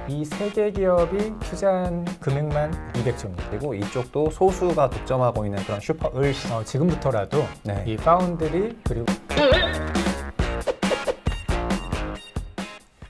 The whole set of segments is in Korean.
이 세 개 기업이 투자한 금액만 200조입니다. 그리고 이쪽도 소수가 독점하고 있는 그런 슈퍼 을 지금부터라도 네. 이 파운드리 그리고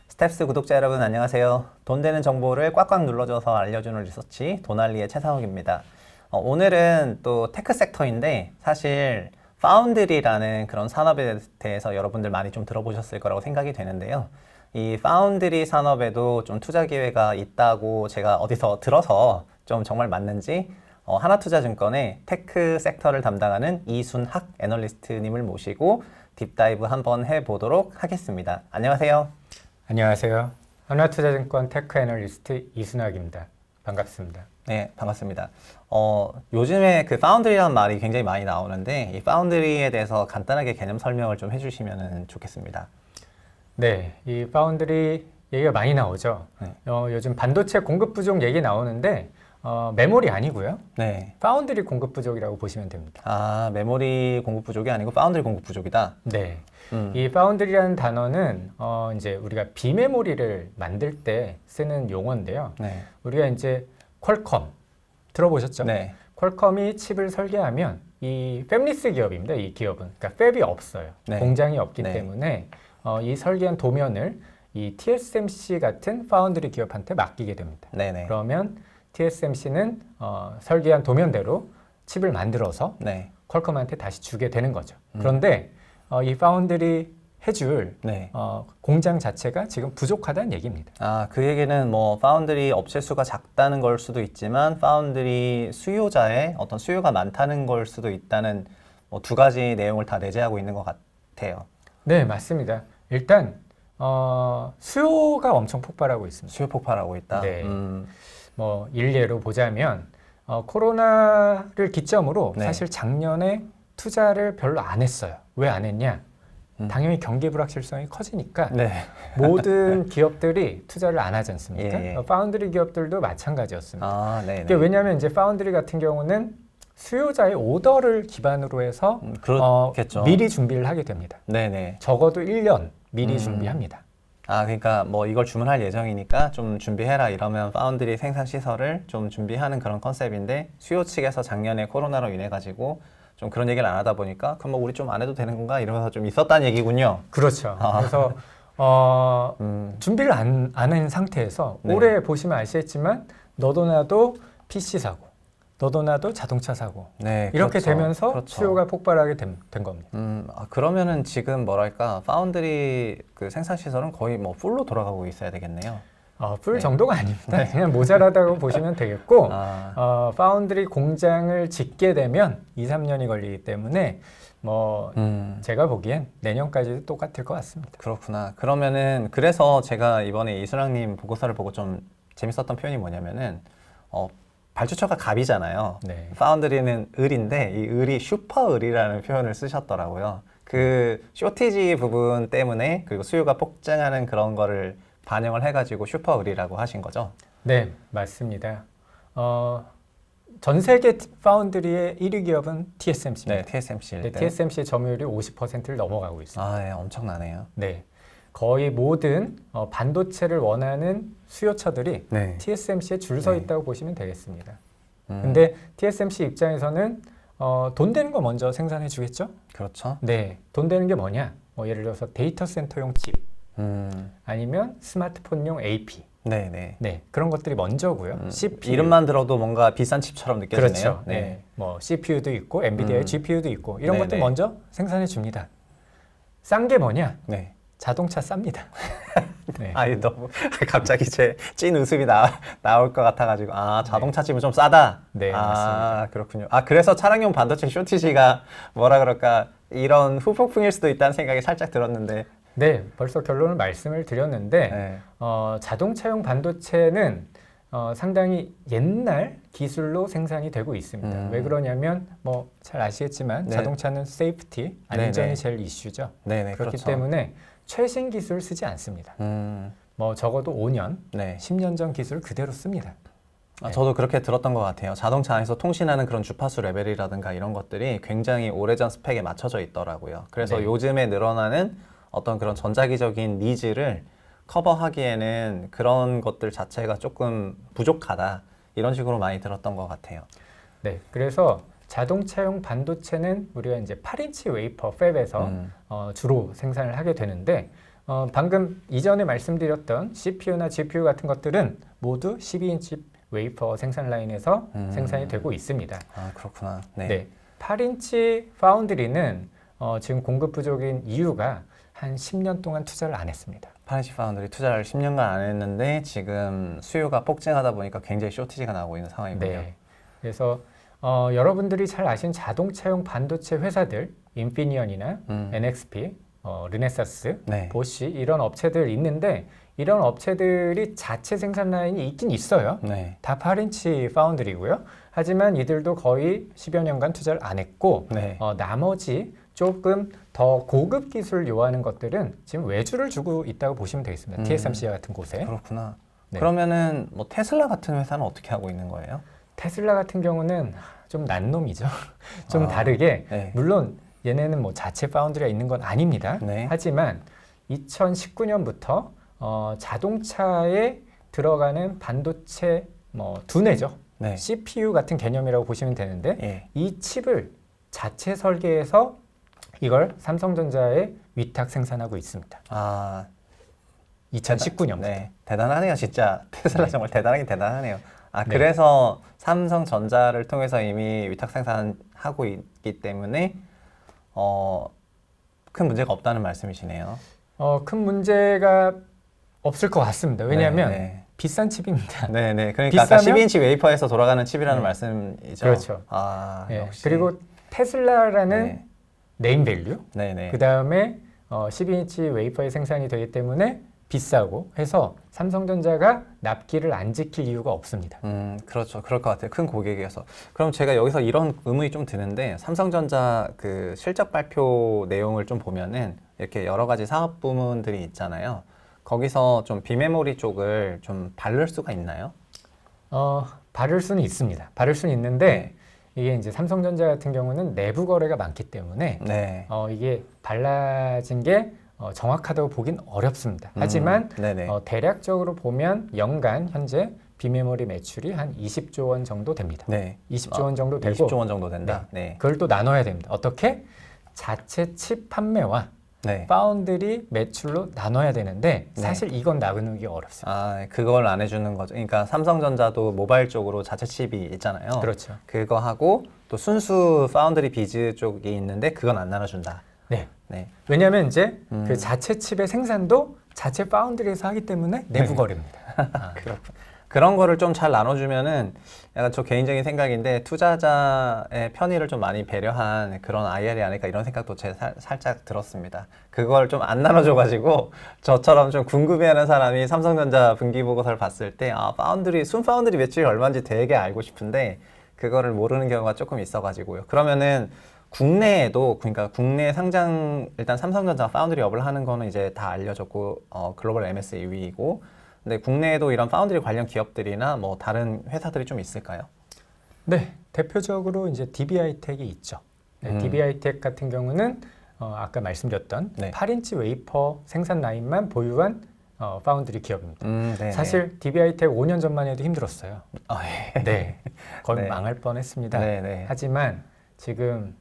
스텝스 구독자 여러분 안녕하세요. 돈 되는 정보를 꽉꽉 눌러줘서 알려주는 리서치 도날리의 최상욱입니다. 오늘은 또 테크 섹터인데 사실 파운드리라는 그런 산업에 대해서 여러분들 많이 좀 들어보셨을 거라고 생각이 되는데요. 이 파운드리 산업에도 좀 투자 기회가 있다고 제가 어디서 들어서 좀 정말 맞는지 하나투자증권의 테크 섹터를 담당하는 이순학 애널리스트님을 모시고 딥다이브 한번 해보도록 하겠습니다. 안녕하세요. 안녕하세요. 하나투자증권 테크 애널리스트 이순학입니다. 반갑습니다. 네, 반갑습니다. 요즘에 그 파운드리라는 말이 굉장히 많이 나오는데 이 파운드리에 대해서 간단하게 개념 설명을 좀 해주시면 좋겠습니다. 네, 이 파운드리 얘기가 많이 나오죠. 네. 요즘 반도체 공급 부족 얘기 나오는데 메모리 아니고요. 네. 파운드리 공급 부족이라고 보시면 됩니다. 아, 메모리 공급 부족이 아니고 파운드리 공급 부족이다. 네. 이 파운드리라는 단어는 이제 우리가 비메모리를 만들 때 쓰는 용어인데요. 네. 우리가 이제 퀄컴 들어보셨죠? 네. 퀄컴이 칩을 설계하면 이 팹리스 기업입니다. 이 기업은 그러니까 팹이 없어요. 네. 공장이 없기 네. 때문에 이 설계한 도면을 이 TSMC 같은 파운드리 기업한테 맡기게 됩니다. 네네. 그러면 TSMC는 설계한 도면대로 칩을 만들어서 네. 퀄컴한테 다시 주게 되는 거죠. 그런데 이 파운드리 해줄 네. 공장 자체가 지금 부족하다는 얘기입니다. 아, 그 얘기는 뭐 파운드리 업체 수가 작다는 걸 수도 있지만 파운드리 수요자의 어떤 수요가 많다는 걸 수도 있다는 뭐 두 가지 내용을 다 내재하고 있는 것 같아요. 네, 맞습니다. 일단 수요가 엄청 폭발하고 있습니다. 수요 폭발하고 있다. 네. 뭐 일례로 보자면 코로나를 기점으로 네. 사실 작년에 투자를 별로 안 했어요. 왜 안 했냐? 당연히 경기 불확실성이 커지니까 네. 모든 기업들이 투자를 안 하지 않습니까? 예, 예. 파운드리 기업들도 마찬가지였습니다. 아, 네. 이게 왜냐하면 이제 파운드리 같은 경우는 수요자의 오더를 기반으로 해서 그렇겠죠. 미리 준비를 하게 됩니다. 네네. 적어도 1년 미리 준비합니다. 아, 그러니까 뭐 이걸 주문할 예정이니까 좀 준비해라 이러면 파운드리 생산 시설을 좀 준비하는 그런 컨셉인데 수요 측에서 작년에 코로나로 인해 가지고 좀 그런 얘기를 안 하다 보니까 그럼 뭐 우리 좀 안 해도 되는 건가 이러면서 좀 있었다는 얘기군요. 그렇죠. 그래서 준비를 안 한 상태에서 네. 올해 보시면 아시겠지만 너도 나도 PC 사고 너도 나도 자동차 사고 네, 이렇게 그렇죠. 되면서 그렇죠. 수요가 폭발하게 된 겁니다. 그러면은 지금 뭐랄까 파운드리 그 생산 시설은 거의 뭐 풀로 돌아가고 있어야 되겠네요. 풀 네. 정도가 아닙니다. 그냥 모자라다고 보시면 되겠고 아, 파운드리 공장을 짓게 되면 2, 3년이 걸리기 때문에 뭐 제가 보기엔 내년까지도 똑같을 것 같습니다. 그렇구나. 그러면은 그래서 제가 이번에 이순학님 보고서를 보고 좀 재밌었던 표현이 뭐냐면은 발주처가 갑이잖아요. 네. 파운드리는 을인데 이 을이 슈퍼 을이라는 표현을 쓰셨더라고요. 그 쇼티지 부분 때문에 그리고 수요가 폭증하는 그런 거를 반영을 해가지고 슈퍼 을이라고 하신 거죠? 네, 맞습니다. 전 세계 파운드리의 1위 기업은 TSMC입니다. 네, TSMC. 네, TSMC의 점유율이 50%를 넘어가고 있습니다. 아, 네, 엄청나네요. 네, 거의 모든 반도체를 원하는 수요처들이 네. TSMC에 줄 서 네. 있다고 보시면 되겠습니다. 근데 TSMC 입장에서는 돈 되는 거 먼저 생산해 주겠죠? 그렇죠. 네, 돈 되는 게 뭐냐? 예를 들어서 데이터 센터용 칩, 아니면 스마트폰용 AP. 네, 네. 네, 그런 것들이 먼저고요. CPU. 이름만 들어도 뭔가 비싼 칩처럼 느껴지네요. 그렇죠. 네. 뭐 CPU도 있고 엔비디아의 GPU도 있고 이런 네, 것들 네. 먼저 생산해 줍니다. 싼 게 뭐냐? 네. 자동차 쌉니다. 네. 아니 너무 갑자기 제 찐 웃음이 나올 것 같아가지고 자동차 칩은 좀 싸다. 네, 맞습니다. 그렇군요. 그래서 차량용 반도체 쇼티지가 뭐라 그럴까 이런 후폭풍일 수도 있다는 생각이 살짝 들었는데. 네, 벌써 결론을 말씀을 드렸는데 네. 자동차용 반도체는 상당히 옛날 기술로 생산이 되고 있습니다. 왜 그러냐면 뭐 잘 아시겠지만 네. 자동차는 세이프티, 안전이 네네. 제일 이슈죠. 네네, 그렇기 그렇죠. 때문에 최신 기술을 쓰지 않습니다. 뭐 적어도 5년, 네. 10년 전 기술 그대로 씁니다. 저도 그렇게 들었던 것 같아요. 자동차 안에서 통신하는 그런 주파수 레벨이라든가 이런 것들이 굉장히 오래전 스펙에 맞춰져 있더라고요. 그래서 네. 요즘에 늘어나는 어떤 그런 전자기적인 니즈를 커버하기에는 그런 것들 자체가 조금 부족하다. 이런 식으로 많이 들었던 것 같아요. 네, 그래서 자동차용 반도체는 우리가 이제 8인치 웨이퍼 팹에서 주로 생산을 하게 되는데 방금 이전에 말씀드렸던 CPU나 GPU 같은 것들은 모두 12인치 웨이퍼 생산 라인에서 생산이 되고 있습니다. 아, 그렇구나. 네. 네, 8인치 파운드리는 지금 공급 부족인 이유가 한 10년 동안 투자를 안 했습니다. 8인치 파운드리 투자를 10년간 안 했는데 지금 수요가 폭증하다 보니까 굉장히 쇼티지가 나오고 있는 상황이군요. 네, 그래서 여러분들이 잘 아시는 자동차용 반도체 회사들, 인피니언이나 NXP, 르네사스, 네. 보쉬 이런 업체들 있는데 이런 업체들이 자체 생산 라인이 있긴 있어요. 네. 다 8인치 파운드리고요. 하지만 이들도 거의 10여 년간 투자를 안 했고 네. 나머지 조금 더 고급 기술을 요하는 것들은 지금 외주를 주고 있다고 보시면 되겠습니다. TSMC 같은 곳에. 그렇구나. 네. 그러면은 뭐 테슬라 같은 회사는 어떻게 하고 있는 거예요? 테슬라 같은 경우는 좀 난 놈이죠. 좀 아, 다르게 네. 물론 얘네는 뭐 자체 파운드리가 있는 건 아닙니다. 네. 하지만 2019년부터 자동차에 들어가는 반도체 뭐 두뇌죠. 네. CPU 같은 개념이라고 보시면 되는데 예. 이 칩을 자체 설계해서 이걸 삼성전자에 위탁 생산하고 있습니다. 아, 2019년부터. 네. 대단하네요, 진짜. 테슬라 네. 정말 대단하긴 대단하네요. 아, 네. 그래서 삼성전자를 통해서 이미 위탁 생산하고 있기 때문에 큰 문제가 없다는 말씀이시네요. 큰 문제가 없을 것 같습니다. 왜냐하면 네, 비싼 칩입니다. 네, 네. 그러니까 아까 비싸면? 12인치 웨이퍼에서 돌아가는 칩이라는 네. 말씀이죠. 그렇죠. 아, 예, 역시. 그리고 테슬라라는 네, 네임 밸류, 네, 네. 그 다음에 12인치 웨이퍼에 생산이 되기 때문에 비싸고 해서 삼성전자가 납기를 안 지킬 이유가 없습니다. 그렇죠. 그럴 것 같아요. 큰 고객이어서. 그럼 제가 여기서 이런 의문이 좀 드는데 삼성전자 그 실적 발표 내용을 좀 보면은 이렇게 여러 가지 사업 부문들이 있잖아요. 거기서 좀 비메모리 쪽을 좀 바를 수가 있나요? 바를 수는 있습니다. 바를 수는 있는데 이게 이제 삼성전자 같은 경우는 내부 거래가 많기 때문에 네. 이게 발라진 게 정확하다고 보긴 어렵습니다. 하지만 네네. 대략적으로 보면 연간 현재 비메모리 매출이 한 20조 원 정도 됩니다. 네. 20조 원 정도 되고 20조 원 정도 된다. 네. 그걸 또 나눠야 됩니다. 어떻게? 자체 칩 판매와 네. 파운드리 매출로 나눠야 되는데 네. 사실 이건 나누기 어렵습니다. 아, 그걸 안 해주는 거죠. 그러니까 삼성전자도 모바일 쪽으로 자체 칩이 있잖아요. 그렇죠. 그거 하고 또 순수 파운드리 비즈 쪽이 있는데 그건 안 나눠준다. 네. 네. 왜냐하면 이제 그 자체 칩의 생산도 자체 파운드리에서 하기 때문에 내부 거래입니다. 그런 거를 좀 잘 나눠주면은 약간 저 개인적인 생각인데 투자자의 편의를 좀 많이 배려한 그런 IR이 아닐까 이런 생각도 제 살짝 들었습니다. 그걸 좀 안 나눠줘가지고 저처럼 좀 궁금해하는 사람이 삼성전자 분기 보고서를 봤을 때 순 파운드리 매출이 얼마인지 되게 알고 싶은데 그거를 모르는 경우가 조금 있어가지고요. 그러면은 국내에도 그러니까 국내 상장 일단 삼성전자 파운드리 업을 하는 거는 이제 다 알려졌고 글로벌 MS 2위이고 근데 국내에도 이런 파운드리 관련 기업들이나 뭐 다른 회사들이 좀 있을까요? 네, 대표적으로 이제 DBI텍이 있죠. 네, DBI텍 같은 경우는 아까 말씀드렸던 네. 8인치 웨이퍼 생산 라인만 보유한 파운드리 기업입니다. 네네. 사실 DBI텍 5년 전만 해도 힘들었어요. 예. 네, 거의 네. 망할 뻔했습니다. 네네. 하지만 지금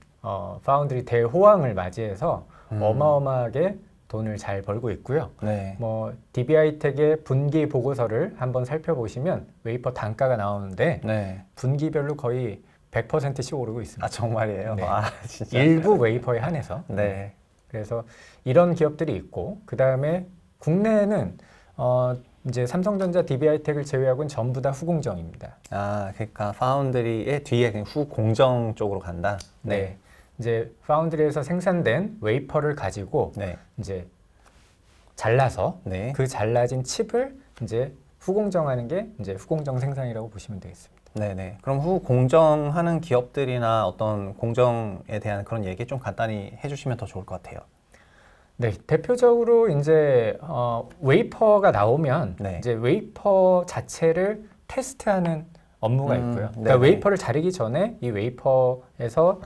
파운드리 대호황을 맞이해서 어마어마하게 돈을 잘 벌고 있고요. 네. 뭐 DBI텍의 분기 보고서를 한번 살펴보시면 웨이퍼 단가가 나오는데 네. 분기별로 거의 100%씩 오르고 있습니다. 아 정말이에요? 네. 아 진짜. 일부 웨이퍼에 한해서. 네. 그래서 이런 기업들이 있고 그 다음에 국내에는 이제 삼성전자, DBI텍을 제외하고는 전부 다 후공정입니다. 아 그러니까 파운드리의 뒤에 그냥 후 공정 쪽으로 간다. 네. 이제 파운드리에서 생산된 웨이퍼를 가지고 네. 이제 잘라서 네. 그 잘라진 칩을 이제 후공정하는 게 이제 후공정 생산이라고 보시면 되겠습니다. 네네. 그럼 후 공정하는 기업들이나 어떤 공정에 대한 그런 얘기 좀 간단히 해주시면 더 좋을 것 같아요. 네, 대표적으로 이제 웨이퍼가 나오면 네. 이제 웨이퍼 자체를 테스트하는 업무가 있고요. 그러니까 네네. 웨이퍼를 자르기 전에 이 웨이퍼에서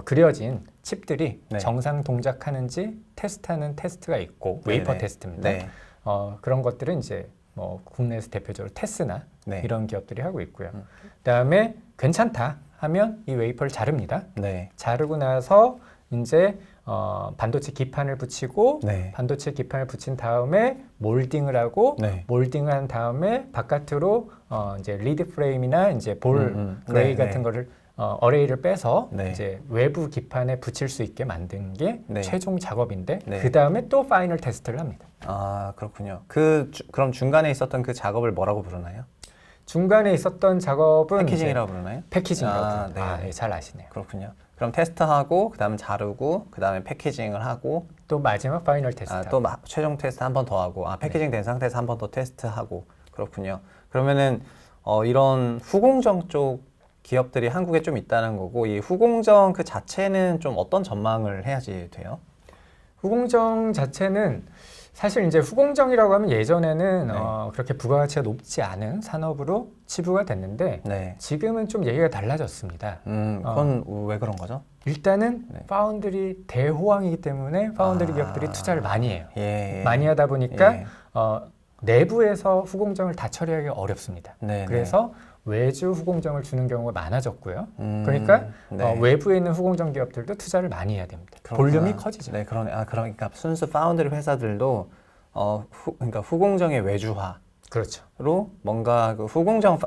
그려진 칩들이 네. 정상 동작하는지 테스트하는 테스트가 있고 웨이퍼 네네. 테스트입니다. 네. 그런 것들은 이제 뭐 국내에서 대표적으로 테스나 네. 이런 기업들이 하고 있고요. 그다음에 괜찮다 하면 이 웨이퍼를 자릅니다. 네. 자르고 나서 이제 반도체 기판을 붙이고 네. 반도체 기판을 붙인 다음에 몰딩을 하고 네. 몰딩을 한 다음에 바깥으로 이제 리드 프레임이나 이제 볼 그레이 네, 같은 네. 거를 어레이를 빼서 네. 이제 외부 기판에 붙일 수 있게 만든 게 네. 최종 작업인데 네. 그 다음에 또 파이널 테스트를 합니다. 아, 그렇군요. 그럼 중간에 있었던 그 작업을 뭐라고 부르나요? 중간에 있었던 작업은 패키징이라고 부르나요? 패키징이라고 아, 부릅니다. 네. 네, 잘 아시네요. 그렇군요. 그럼 테스트하고 그다음 자르고 그다음에 패키징을 하고 또 마지막 파이널 테스트. 또 최종 테스트 한 번 더 하고 패키징 된 상태에서 한 번 더 테스트하고 그렇군요. 그러면은 이런 후공정 쪽 기업들이 한국에 좀 있다는 거고 이 후공정 그 자체는 좀 어떤 전망을 해야지 돼요? 후공정 자체는 사실 이제 후공정이라고 하면 예전에는 네. 그렇게 부가가치가 높지 않은 산업으로 치부가 됐는데 네. 지금은 좀 얘기가 달라졌습니다. 그건 왜 그런 거죠? 일단은 네. 파운드리 대호황이기 때문에 파운드리 기업들이 투자를 많이 해요. 예. 많이 하다 보니까 예. 내부에서 후공정을 다 처리하기 어렵습니다. 네, 그래서 외주 후공정을 주는 경우가 많아졌고요. 네. 그러니까 네. 외부에 있는 후공정 기업들도 투자를 많이 해야 됩니다. 그렇구나. 볼륨이 커지죠. 네, 그러니까 순수 파운드리 회사들도 그러니까 후공정의 외주화로 그렇죠. 뭔가 그 후공정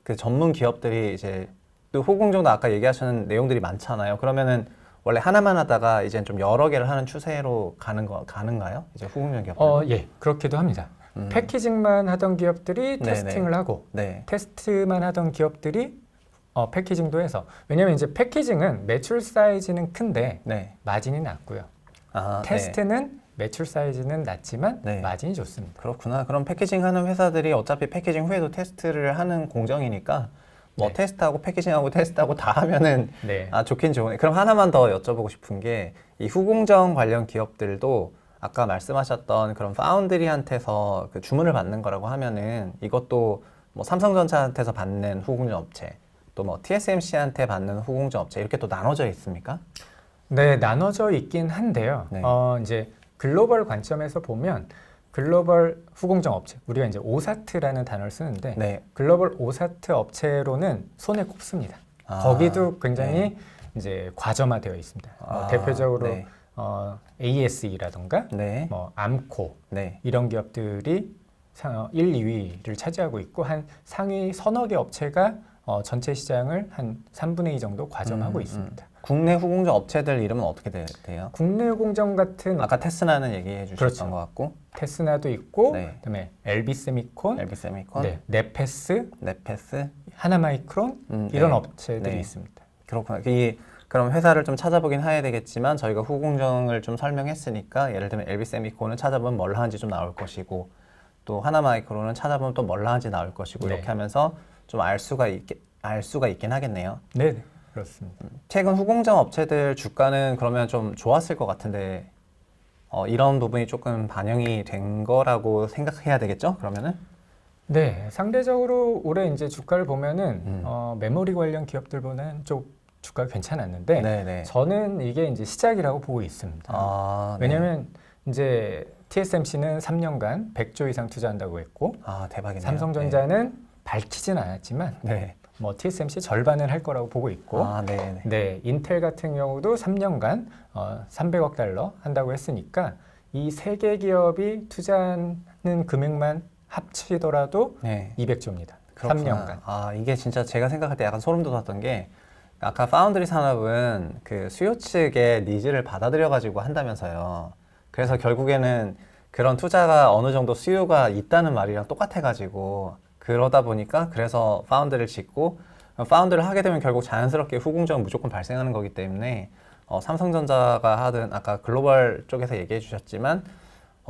그 전문 기업들이 이제 또 후공정도 아까 얘기하시는 내용들이 많잖아요. 그러면은 원래 하나만 하다가 이제 좀 여러 개를 하는 추세로 가는가요? 이제 후공정 기업들? 예, 그렇기도 합니다. 패키징만 하던 기업들이 네네. 테스팅을 하고 네. 테스트만 하던 기업들이 패키징도 해서 왜냐하면 이제 패키징은 매출 사이즈는 큰데 네. 마진이 낮고요. 네. 테스트는 매출 사이즈는 낮지만 네. 마진이 좋습니다. 그렇구나. 그럼 패키징 하는 회사들이 어차피 패키징 후에도 테스트를 하는 공정이니까 뭐 네. 테스트하고 패키징하고 테스트하고 다 하면은 네. 좋긴 좋네. 그럼 하나만 더 여쭤보고 싶은 게 이 후공정 관련 기업들도 아까 말씀하셨던 그런 파운드리한테서 그 주문을 받는 거라고 하면은 이것도 뭐 삼성전자한테서 받는 후공정 업체 또 뭐 TSMC한테 받는 후공정 업체 이렇게 또 나눠져 있습니까? 네, 나눠져 있긴 한데요. 네. 이제 글로벌 관점에서 보면 글로벌 후공정 업체, 우리가 이제 오사트라는 단어를 쓰는데 네. 글로벌 오사트 업체로는 손에 꼽습니다. 거기도 굉장히 이제 과점화되어 있습니다. 대표적으로 네. ASE라던가 네. 뭐 암코 네. 이런 기업들이 1, 2위를 차지하고 있고 한 상위 서너 개 업체가 전체 시장을 한 3분의 2 정도 과점하고 있습니다. 국내 후공정 업체들 이름은 어떻게 돼요? 국내 공정 같은 아까 테스나는 얘기해 주셨던 그렇죠. 것 같고 테스나도 있고 네. 그다음에 LB세미콘, LB세미콘, 네, 네페스, 네페스 하나마이크론 이런 네. 업체들이 네. 있습니다. 그렇구나. 그럼 회사를 좀 찾아보긴 해야 되겠지만 저희가 후공정을 좀 설명했으니까 예를 들면 LB세미콘은 찾아보면 뭘 하는지 좀 나올 것이고 또 하나마이크론은 찾아보면 또 뭘 하는지 나올 것이고 네. 이렇게 하면서 좀 알 수가 있긴 하겠네요. 네, 그렇습니다. 최근 후공정 업체들 주가는 그러면 좀 좋았을 것 같은데 이런 부분이 조금 반영이 된 거라고 생각해야 되겠죠? 그러면은? 네, 상대적으로 올해 이제 주가를 보면은 메모리 관련 기업들보다는 좀 주가가 괜찮았는데 네네. 저는 이게 이제 시작이라고 보고 있습니다. 네. 왜냐하면 이제 TSMC는 3년간 100조 이상 투자한다고 했고 대박이네요. 삼성전자는 밝히진 않았지만 네. 뭐 TSMC 절반을 할 거라고 보고 있고 네. 네, 인텔 같은 경우도 3년간 300억 달러 한다고 했으니까 이 세 개 기업이 투자하는 금액만 합치더라도 네. 200조입니다. 그렇구나. 3년간. 이게 진짜 제가 생각할 때 약간 소름 돋았던 게 아까 파운드리 산업은 그 수요 측의 니즈를 받아들여 가지고 한다면서요. 그래서 결국에는 그런 투자가 어느 정도 수요가 있다는 말이랑 똑같아 가지고 그러다 보니까 그래서 파운드를 짓고 파운드를 하게 되면 결국 자연스럽게 후공정은 무조건 발생하는 거기 때문에 삼성전자가 하든 아까 글로벌 쪽에서 얘기해 주셨지만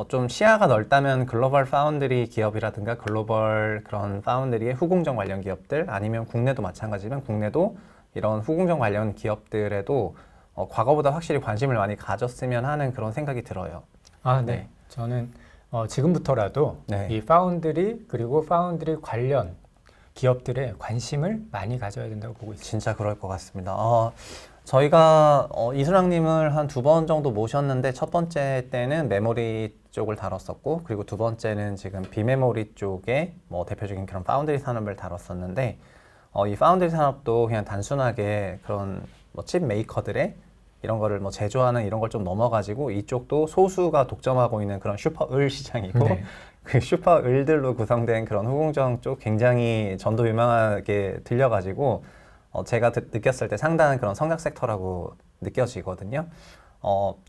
좀 시야가 넓다면 글로벌 파운드리 기업이라든가 글로벌 그런 파운드리의 후공정 관련 기업들 아니면 국내도 마찬가지지만 국내도 이런 후공정 관련 기업들에도 과거보다 확실히 관심을 많이 가졌으면 하는 그런 생각이 들어요. 네. 저는 지금부터라도 네. 이 파운드리 그리고 파운드리 관련 기업들의 관심을 많이 가져야 된다고 보고 있습니다. 진짜 그럴 것 같습니다. 저희가 이순학님을 한 2번 정도 모셨는데 첫 번째 때는 메모리 쪽을 다뤘었고 그리고 두 번째는 지금 비메모리 쪽에 뭐 대표적인 그런 파운드리 산업을 다뤘었는데 이 파운드리 산업도 그냥 단순하게 그런 뭐 칩 메이커들의 이런 거를 뭐 제조하는 이런 걸 좀 넘어가지고 이쪽도 소수가 독점하고 있는 그런 슈퍼 을 시장이고 네. 그 슈퍼 을들로 구성된 그런 후공정 쪽 굉장히 전도유명하게 들려가지고 제가 느꼈을 때 상당한 그런 성장 섹터라고 느껴지거든요.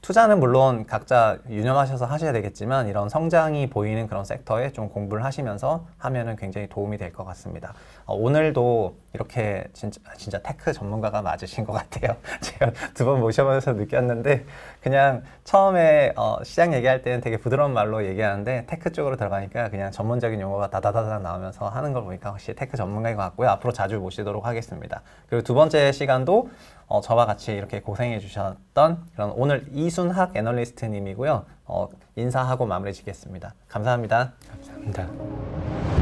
투자는 물론 각자 유념하셔서 하셔야 되겠지만 이런 성장이 보이는 그런 섹터에 좀 공부를 하시면서 하면은 굉장히 도움이 될 것 같습니다. 오늘도 이렇게 진짜 테크 전문가가 맞으신 것 같아요. 제가 2번 모셔보면서 느꼈는데 그냥 처음에 시장 얘기할 때는 되게 부드러운 말로 얘기하는데 테크 쪽으로 들어가니까 그냥 전문적인 용어가 다다다다 나오면서 하는 걸 보니까 확실히 테크 전문가인 것 같고요. 앞으로 자주 모시도록 하겠습니다. 그리고 두 번째 시간도 저와 같이 이렇게 고생해 주셨던 그런 오늘 이순학 애널리스트님이고요. 인사하고 마무리 짓겠습니다. 감사합니다. 감사합니다.